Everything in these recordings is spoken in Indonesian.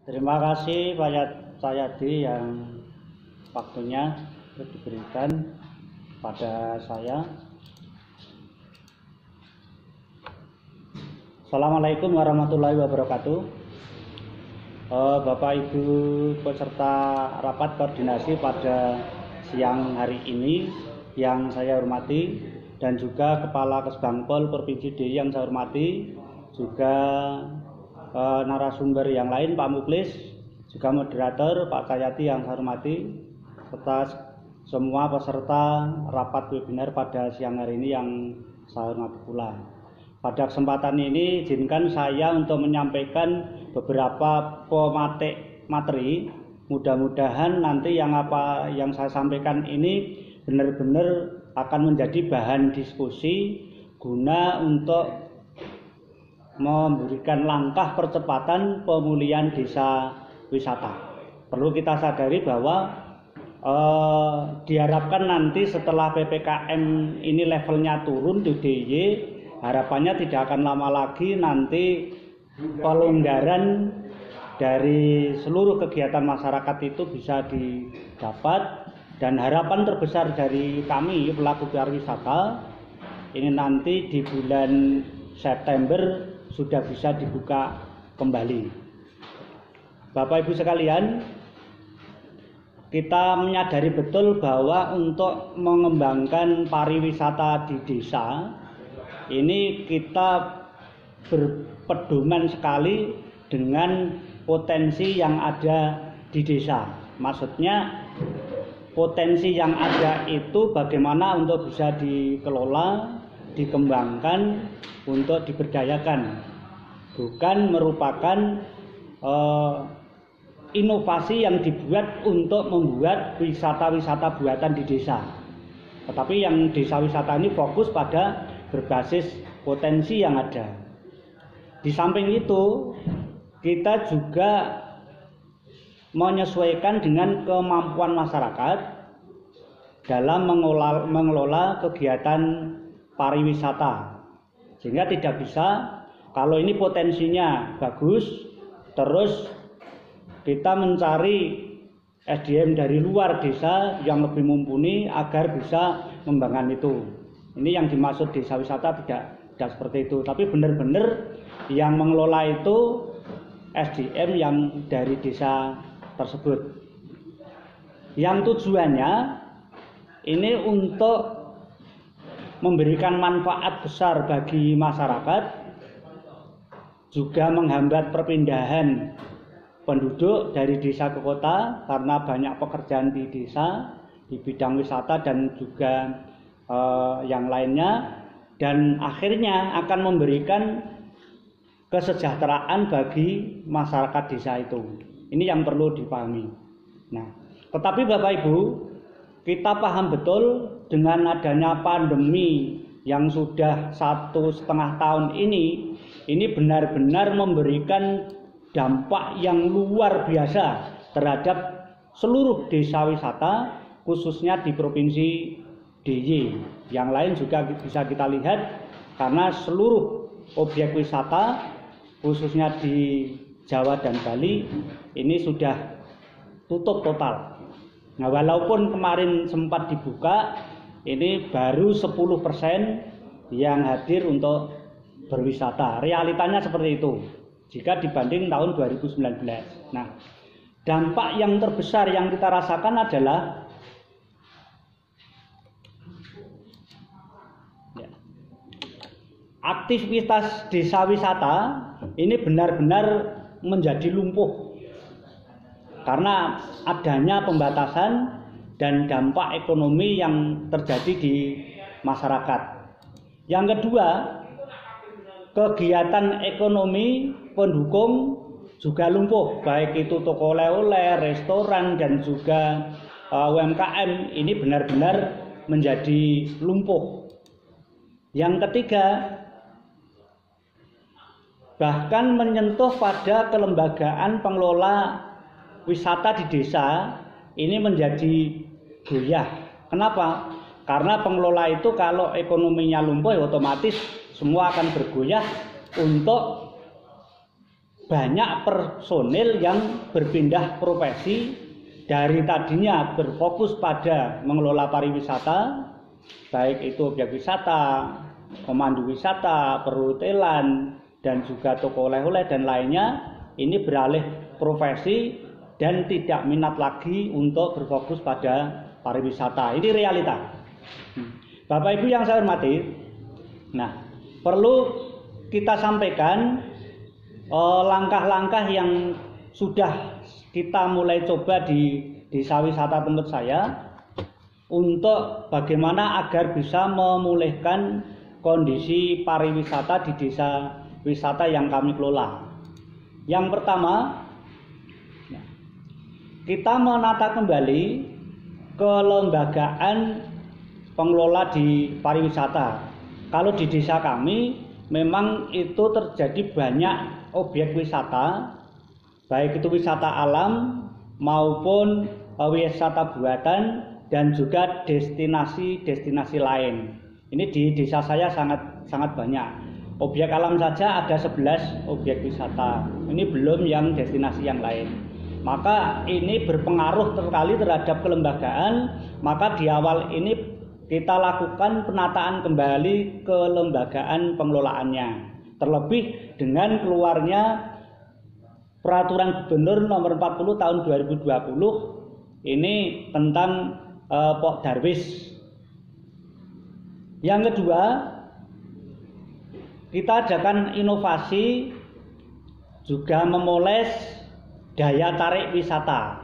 Terima kasih Pak Yadi yang waktunya diberikan pada saya. Assalamualaikum warahmatullahi wabarakatuh. Bapak Ibu peserta rapat koordinasi pada siang hari ini yang saya hormati, dan juga Kepala Kesbangpol Provinsi DIY yang saya hormati, juga narasumber yang lain, Pak Muklis, juga moderator Pak Cahyati yang saya hormati, serta semua peserta rapat webinar pada siang hari ini yang saya hormati pula. Pada kesempatan ini izinkan saya untuk menyampaikan beberapa pematik materi. Mudah-mudahan nanti yang saya sampaikan ini benar-benar akan menjadi bahan diskusi guna untuk memberikan langkah percepatan pemulihan desa wisata. Perlu kita sadari bahwa diharapkan nanti setelah PPKM ini levelnya turun di DIY, harapannya tidak akan lama lagi nanti pelonggaran dari seluruh kegiatan masyarakat itu bisa didapat, dan harapan terbesar dari kami pelaku pariwisata ini nanti di bulan September sudah bisa dibuka kembali. Bapak Ibu sekalian, kita menyadari betul bahwa untuk mengembangkan pariwisata di desa ini kita berpedoman sekali dengan potensi yang ada di desa. Maksudnya potensi yang ada itu bagaimana untuk bisa dikelola, dikembangkan, untuk diberdayakan, bukan merupakan inovasi yang dibuat untuk membuat wisata-wisata buatan di desa. Tetapi yang desa wisata ini fokus pada berbasis potensi yang ada. Di samping itu, kita juga menyesuaikan dengan kemampuan masyarakat dalam mengelola kegiatan pariwisata, sehingga tidak bisa kalau ini potensinya bagus terus kita mencari SDM dari luar desa yang lebih mumpuni agar bisa mengembangkan itu. Ini yang dimaksud desa wisata tidak seperti itu, tapi benar-benar yang mengelola itu SDM yang dari desa tersebut, yang tujuannya ini untuk memberikan manfaat besar bagi masyarakat, juga menghambat perpindahan penduduk dari desa ke kota karena banyak pekerjaan di desa di bidang wisata dan juga yang lainnya, dan akhirnya akan memberikan kesejahteraan bagi masyarakat desa itu. Ini yang perlu dipahami. Nah, tetapi Bapak Ibu, kita paham betul dengan adanya pandemi yang sudah 1,5 tahun ini benar-benar memberikan dampak yang luar biasa terhadap seluruh desa wisata, khususnya di Provinsi DIY. Yang lain juga bisa kita lihat karena seluruh objek wisata khususnya di Jawa dan Bali ini sudah tutup total. Nah, walaupun kemarin sempat dibuka, ini baru 10% yang hadir untuk berwisata. Realitanya seperti itu jika dibanding tahun 2019. Nah, dampak yang terbesar yang kita rasakan adalah aktivitas desa wisata ini benar-benar menjadi lumpuh karena adanya pembatasan dan dampak ekonomi yang terjadi di masyarakat. Yang kedua, kegiatan ekonomi pendukung juga lumpuh, baik itu toko oleh-oleh, restoran, dan juga UMKM ini benar-benar menjadi lumpuh. Yang ketiga, bahkan menyentuh pada kelembagaan pengelola wisata di desa ini menjadi goyah. Kenapa? Karena pengelola itu kalau ekonominya lumpuh, otomatis semua akan bergoyah untuk banyak personil yang berpindah profesi dari tadinya berfokus pada mengelola pariwisata, baik itu objek wisata, pemandu wisata, perhotelan, dan juga toko oleh-oleh dan lainnya, ini beralih profesi dan tidak minat lagi untuk berfokus pada pariwisata. Ini realita. Bapak Ibu yang saya hormati, nah perlu kita sampaikan langkah-langkah yang sudah kita mulai coba di desa wisata tempat saya untuk bagaimana agar bisa memulihkan kondisi pariwisata di desa wisata yang kami kelola. Yang pertama, kita menata kembali kelembagaan pengelola di pariwisata. Kalau di desa kami memang itu terjadi banyak objek wisata, baik itu wisata alam maupun wisata buatan dan juga destinasi-destinasi lain. Ini di desa saya sangat banyak. Objek alam saja ada 11 objek wisata. Ini belum yang destinasi yang lain. Maka ini berpengaruh sekali terhadap kelembagaan. Maka di awal ini kita lakukan penataan kembali kelembagaan pengelolaannya. Terlebih dengan keluarnya Peraturan Gubernur Nomor 40 Tahun 2020 ini tentang Pok Darwis. Yang kedua, kita adakan inovasi juga memoles daya tarik wisata.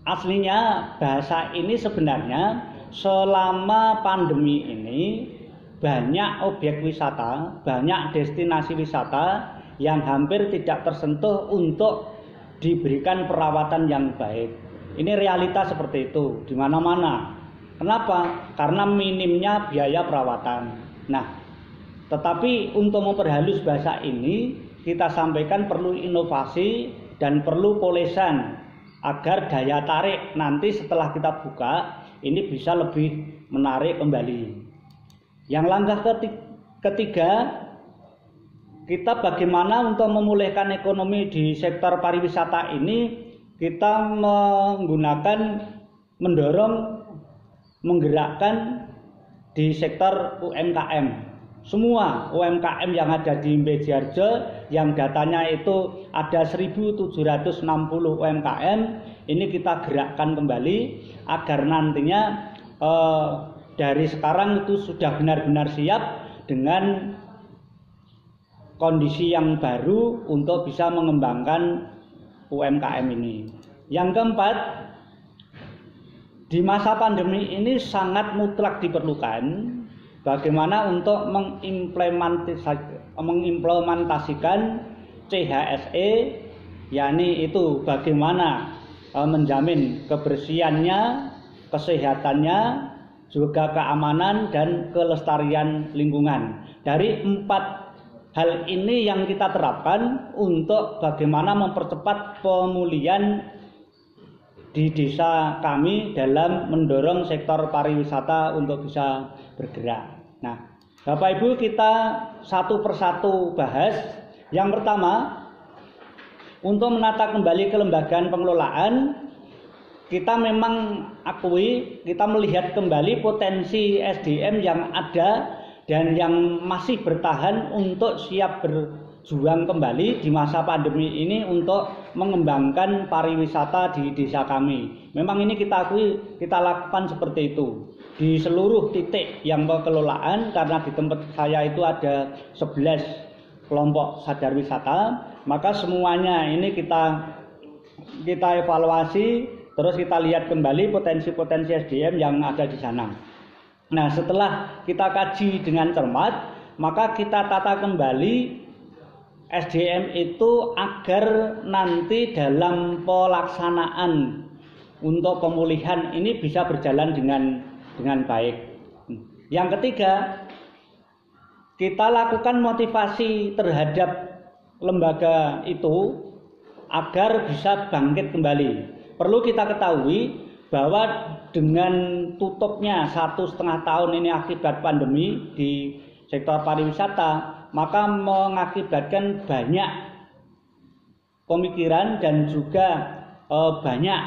Aslinya bahasa ini sebenarnya selama pandemi ini banyak objek wisata, banyak destinasi wisata yang hampir tidak tersentuh untuk diberikan perawatan yang baik. Ini realita seperti itu di mana-mana. Kenapa? Karena minimnya biaya perawatan. Nah, tetapi untuk memperhalus bahasa ini kita sampaikan perlu inovasi dan perlu polesan agar daya tarik nanti setelah kita buka ini bisa lebih menarik kembali. Yang langkah ketiga, kita bagaimana untuk memulihkan ekonomi di sektor pariwisata ini, kita menggerakkan di sektor UMKM. Semua UMKM yang ada di Bejarjo yang datanya itu ada 1.760 UMKM, ini kita gerakkan kembali agar nantinya dari sekarang itu sudah benar-benar siap dengan kondisi yang baru untuk bisa mengembangkan UMKM ini. Yang keempat, di masa pandemi ini sangat mutlak diperlukan bagaimana untuk mengimplementasikan CHSE, yakni itu bagaimana menjamin kebersihannya, kesehatannya, juga keamanan dan kelestarian lingkungan. Dari 4 hal ini yang kita terapkan untuk bagaimana mempercepat pemulihan di desa kami dalam mendorong sektor pariwisata untuk bisa bergerak. Nah, Bapak Ibu, kita satu persatu bahas. Yang pertama, untuk menata kembali kelembagaan pengelolaan, kita memang akui, kita melihat kembali potensi SDM yang ada dan yang masih bertahan untuk siap berjuang kembali di masa pandemi ini untuk mengembangkan pariwisata di desa kami. Memang ini kita akui, kita lakukan seperti itu di seluruh titik yang pengelolaan, karena di tempat saya itu ada 11 kelompok sadar wisata, maka semuanya ini kita evaluasi, terus kita lihat kembali potensi-potensi SDM yang ada di sana. Nah, setelah kita kaji dengan cermat, maka kita tata kembali SDM itu agar nanti dalam pelaksanaan untuk pemulihan ini bisa berjalan dengan baik. Yang ketiga, kita lakukan motivasi terhadap lembaga itu agar bisa bangkit kembali. Perlu kita ketahui bahwa dengan tutupnya 1,5 tahun ini akibat pandemi di sektor pariwisata, maka mengakibatkan banyak pemikiran dan juga banyak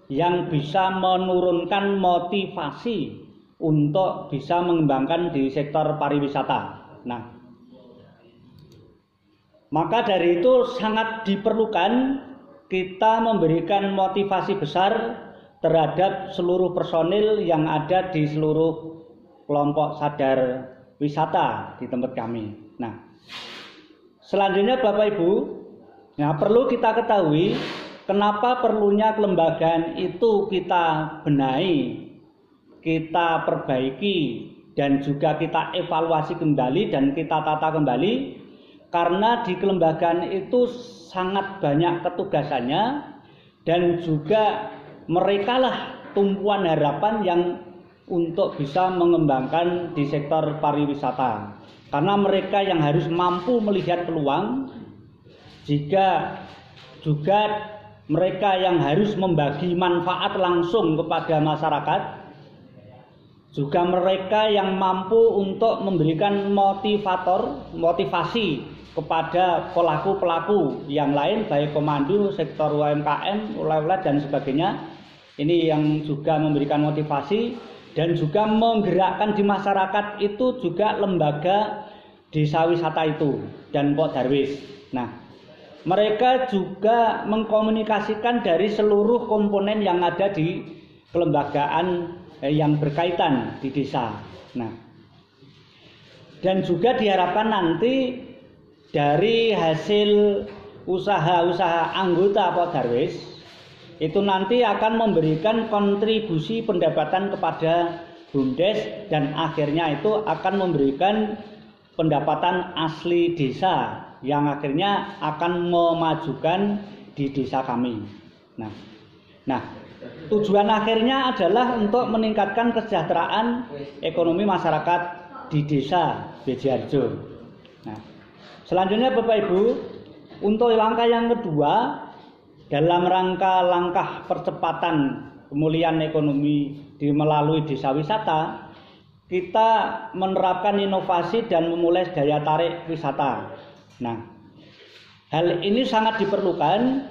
yang bisa menurunkan motivasi untuk bisa mengembangkan di sektor pariwisata. Nah, maka dari itu sangat diperlukan kita memberikan motivasi besar terhadap seluruh personil yang ada di seluruh kelompok sadar wisata di tempat kami. Nah, selanjutnya Bapak Ibu, nah perlu kita ketahui kenapa perlunya kelembagaan itu kita benahi, kita perbaiki, dan juga kita evaluasi kembali dan kita tata kembali. Karena di kelembagaan itu sangat banyak ketugasannya dan juga merekalah tumpuan harapan yang untuk bisa mengembangkan di sektor pariwisata. Karena mereka yang harus mampu melihat peluang, jika juga mereka yang harus membagi manfaat langsung kepada masyarakat, juga mereka yang mampu untuk memberikan motivasi kepada pelaku-pelaku yang lain, baik pemandu, sektor UMKM, oleh-oleh dan sebagainya. Ini yang juga memberikan motivasi dan juga menggerakkan di masyarakat itu juga lembaga desa wisata itu dan Pok Darwis. Nah, mereka juga mengkomunikasikan dari seluruh komponen yang ada di kelembagaan yang berkaitan di desa. Nah, dan juga diharapkan nanti dari hasil usaha-usaha anggota Pok Darwis itu nanti akan memberikan kontribusi pendapatan kepada BUMDes dan akhirnya itu akan memberikan pendapatan asli desa yang akhirnya akan memajukan di desa kami. Nah, tujuan akhirnya adalah untuk meningkatkan kesejahteraan ekonomi masyarakat di desa Bejiharjo. Nah, selanjutnya Bapak Ibu, untuk langkah yang kedua dalam rangka langkah percepatan pemulihan ekonomi melalui desa wisata, kita menerapkan inovasi dan memulai daya tarik wisata. Nah, hal ini sangat diperlukan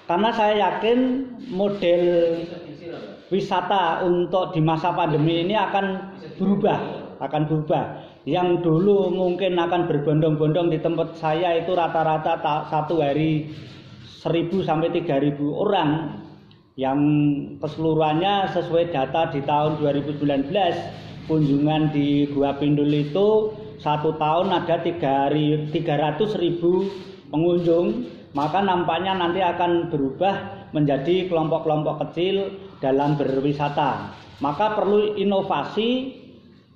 karena saya yakin model wisata untuk di masa pandemi ini akan berubah. Yang dulu mungkin akan berbondong-bondong di tempat saya itu rata-rata satu hari 1.000 sampai 3.000 orang, yang keseluruhannya sesuai data di tahun 2019 kunjungan di Gua Pindul itu satu tahun ada 300.000 pengunjung, maka nampaknya nanti akan berubah menjadi kelompok-kelompok kecil dalam berwisata. Maka perlu inovasi.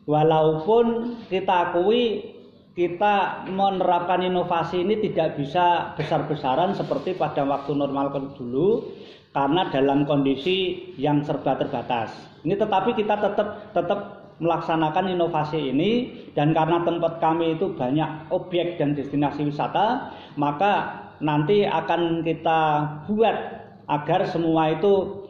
Walaupun kita akui kita menerapkan inovasi ini tidak bisa besar-besaran seperti pada waktu normal dulu karena dalam kondisi yang serba terbatas. Ini tetapi kita tetap melaksanakan inovasi ini, dan karena tempat kami itu banyak objek dan destinasi wisata, maka nanti akan kita buat agar semua itu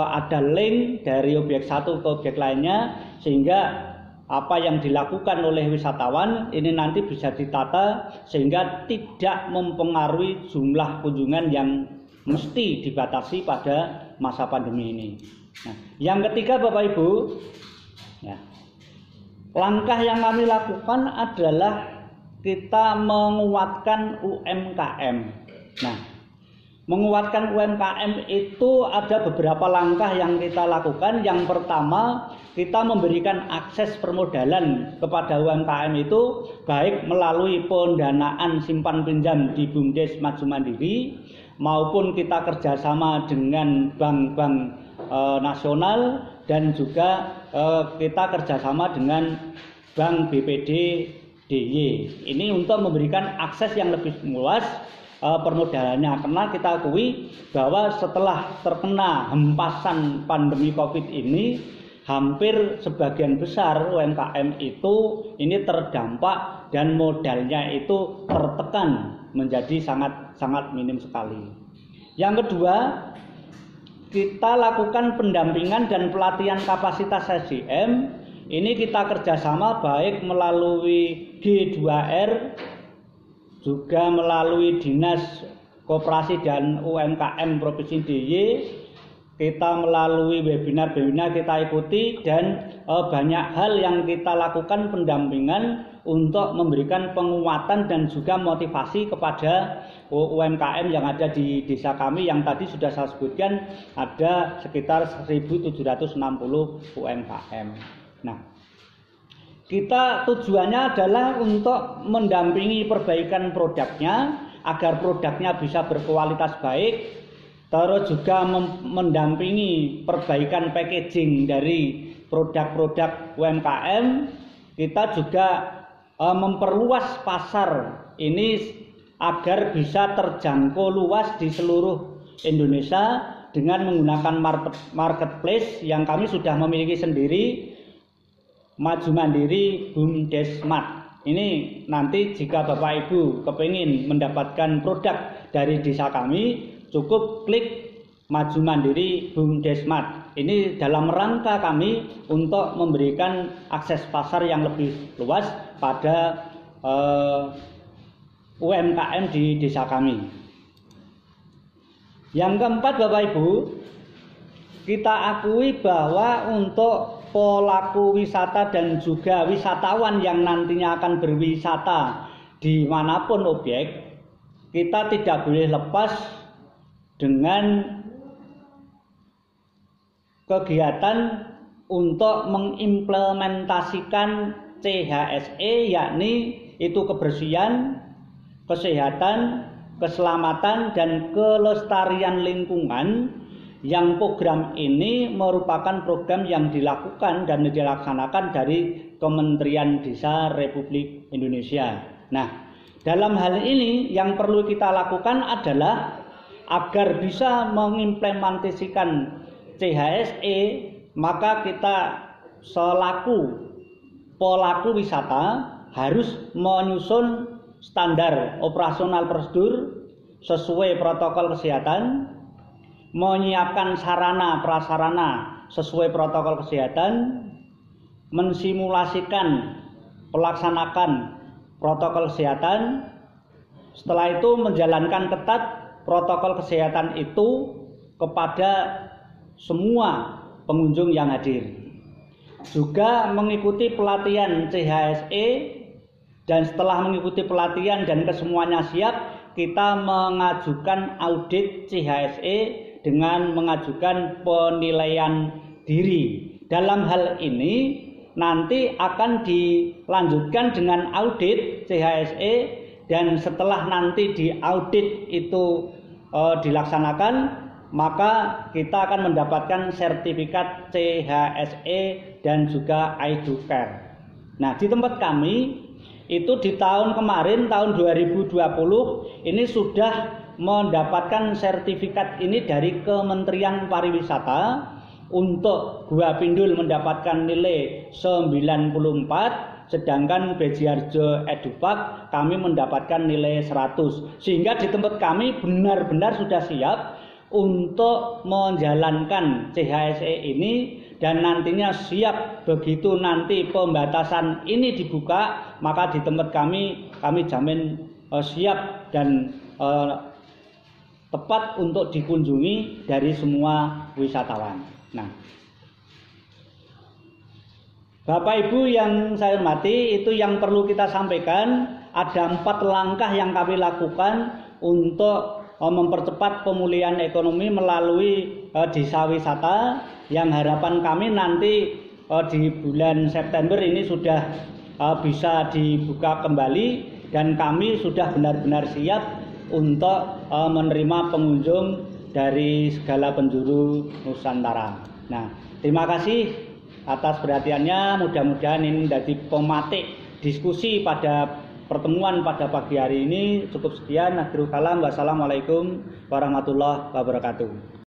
ada link dari objek satu ke objek lainnya, sehingga apa yang dilakukan oleh wisatawan ini nanti bisa ditata sehingga tidak mempengaruhi jumlah kunjungan yang mesti dibatasi pada masa pandemi ini. Nah, yang ketiga Bapak Ibu, ya, langkah yang kami lakukan adalah kita menguatkan UMKM. Nah, menguatkan UMKM itu ada beberapa langkah yang kita lakukan. Yang pertama, kita memberikan akses permodalan kepada UMKM itu baik melalui pendanaan simpan pinjam di BUMDes Maju Mandiri maupun kita kerjasama dengan bank-bank nasional, dan juga kita kerjasama dengan Bank BPD DIY. Ini untuk memberikan akses yang lebih luas permodalannya, karena kita akui bahwa setelah terkena hempasan pandemi COVID ini, hampir sebagian besar UMKM itu ini terdampak dan modalnya itu tertekan menjadi sangat minim sekali. Yang kedua, kita lakukan pendampingan dan pelatihan kapasitas SDM ini kita kerjasama baik melalui G2R, juga melalui Dinas Koperasi dan UMKM Provinsi DIY. Kita melalui webinar-webinar kita ikuti, dan banyak hal yang kita lakukan pendampingan untuk memberikan penguatan dan juga motivasi kepada UMKM yang ada di desa kami, yang tadi sudah saya sebutkan ada sekitar 1.760 UMKM. Nah, kita tujuannya adalah untuk mendampingi perbaikan produknya agar produknya bisa berkualitas baik, terus juga mendampingi perbaikan packaging dari produk-produk UMKM. Kita juga memperluas pasar ini agar bisa terjangkau luas di seluruh Indonesia dengan menggunakan marketplace yang kami sudah memiliki sendiri, Maju Mandiri BUMDesMart. Ini nanti jika Bapak Ibu kepingin mendapatkan produk dari desa kami, cukup klik Maju Mandiri BUMDesMart. Ini dalam rangka kami untuk memberikan akses pasar yang lebih luas pada UMKM di desa kami. Yang keempat, Bapak Ibu, kita akui bahwa untuk pelaku wisata dan juga wisatawan yang nantinya akan berwisata dimanapun objek, kita tidak boleh lepas dengan kegiatan untuk mengimplementasikan CHSE, yakni itu kebersihan, kesehatan, keselamatan, dan kelestarian lingkungan, yang program ini merupakan program yang dilakukan dan dilaksanakan dari Kementerian Desa Republik Indonesia. Nah, dalam hal ini yang perlu kita lakukan adalah agar bisa mengimplementasikan CHSE, maka kita selaku pelaku wisata harus menyusun standar operasional prosedur sesuai protokol kesehatan, menyiapkan sarana prasarana sesuai protokol kesehatan, mensimulasikan pelaksanaan protokol kesehatan, setelah itu menjalankan ketat protokol kesehatan itu kepada semua pengunjung yang hadir. Juga mengikuti pelatihan CHSE, dan setelah mengikuti pelatihan dan kesemuanya siap, kita mengajukan audit CHSE dengan mengajukan penilaian diri. Dalam hal ini nanti akan dilanjutkan dengan audit CHSE, dan setelah nanti di audit itu dilaksanakan, maka kita akan mendapatkan sertifikat CHSE dan juga iDoCare. Nah, di tempat kami itu di tahun kemarin, tahun 2020 ini sudah mendapatkan sertifikat ini dari Kementerian Pariwisata. Untuk Gua Pindul mendapatkan nilai 94, sedangkan Bejiharjo Edupak kami mendapatkan nilai 100. Sehingga di tempat kami benar-benar sudah siap untuk menjalankan CHSE ini, dan nantinya siap begitu nanti pembatasan ini dibuka, maka di tempat kami jamin siap dan tepat untuk dikunjungi dari semua wisatawan. Nah, Bapak Ibu yang saya hormati, itu yang perlu kita sampaikan. Ada 4 langkah yang kami lakukan untuk mempercepat pemulihan ekonomi melalui desa wisata, yang harapan kami nanti di bulan September ini sudah bisa dibuka kembali, dan kami sudah benar-benar siap untuk menerima pengunjung dari segala penjuru Nusantara. Nah, terima kasih atas perhatiannya. Mudah-mudahan ini menjadi pematik diskusi pada pertemuan pada pagi hari ini. Cukup sekian. Akhirul kalam. Wassalamualaikum warahmatullahi wabarakatuh.